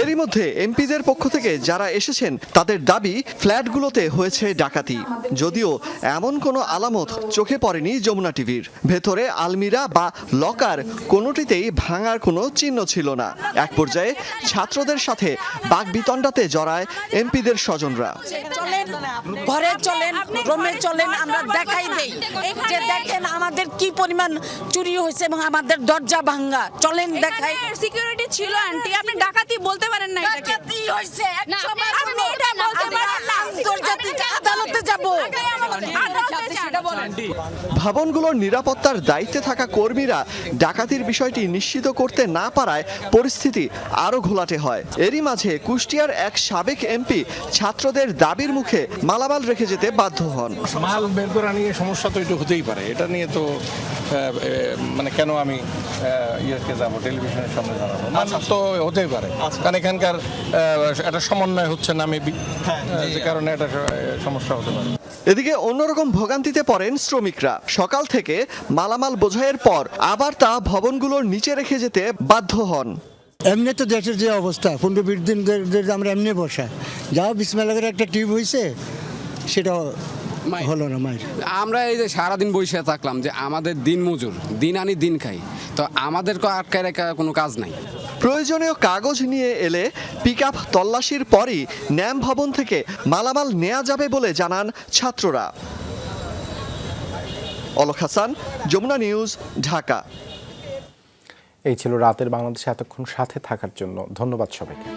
এরই মধ্যে এমপিদের পক্ষ থেকে যারা এসেছেন তাদের দাবি ফ্ল্যাটগুলোতে হয়েছে ডাকাতি, যদিও এমন কোনো আলামত চোখে পড়েনি যমুনা টিভির। ভেতরে আলমিরা বা লকার কোনোটিতেই ভাঙার কোনো চিহ্ন ছিল না। এক পর্যায়ে ছাত্রদের সাথে বাকবিতণ্ডাতে জড়ায় এমপিদের স্বজনরা। চলেন ঘরে চলেন, রুমে চলেন, আমরা দেখাই দেই যে দেখেন আমাদের কি পরিমাণ চুরি হয়েছে এবং আমাদের দরজা ভাঙা। চলেন দেখাই। সিকিউরিটি ছিল আন্টি, আপনি ডাকাতি বলতে পারেন না এটাকে। ডাকাতি হইছে, আপনি এটা বলতে পারেন না। আন্তর্জাতিক আদালতে যাব। ভবনগুলোর নিরাপত্তার দায়িত্বে থাকা কর্মীরা ডাকাতির বিষয়টি নিশ্চিত করতে না পারায় পরিস্থিতি আরো ঘোলাটে হয়। এরই মাঝে কুষ্টিয়ার এক সাবেক এমপি ছাত্রদের দাবির মুখে মালামাল রেখে যেতে বাধ্য হন। মাল বের করা নিয়ে সমস্যা তো একটু হতেই পারে, এটা নিয়ে তো মানে কেন আমি ইয়েকে যাবো টেলিভিশনের সামনে জানাবো, মাল তো হতেই পারে, কারণ এখানকার একটা সমন্বয় হচ্ছে না, মেবি যে কারণে একটা সমস্যা হতে পারে। এদিকে অন্যরকম ভোগান্তিতে পড়েন শ্রমিকরা। সকাল থেকে মালামাল বোঝাইয়ের পর আবার তা ভবনগুলোর নিচে রেখে যেতে বাধ্য হন। এমনি তো দেশের যে অবস্থা 15-20 দিন আমরা এমনি বসা যাও বিসমিল্লাহের একটা টিউব হয়েছে, সেটা হলো না মায়ের। আমরা এই যে সারাদিন বসে থাকলাম, যে আমাদের দিন মজুর, দিন আনি দিন খাই, তো আমাদেরকে আটকায় রাখা কোনো কাজ নাই। প্রয়োজনীয় কাগজ নিয়ে এলে পিকআপ তল্লাশির পরই ন্যাম ভবন থেকে মালামাল নেওয়া যাবে বলে জানান ছাত্ররা। অলক হাসান, যমুনা নিউজ, ঢাকা। এই ছিল রাতের বাংলাদেশে এতক্ষণ সাথে থাকার জন্য ধন্যবাদ সবাইকে।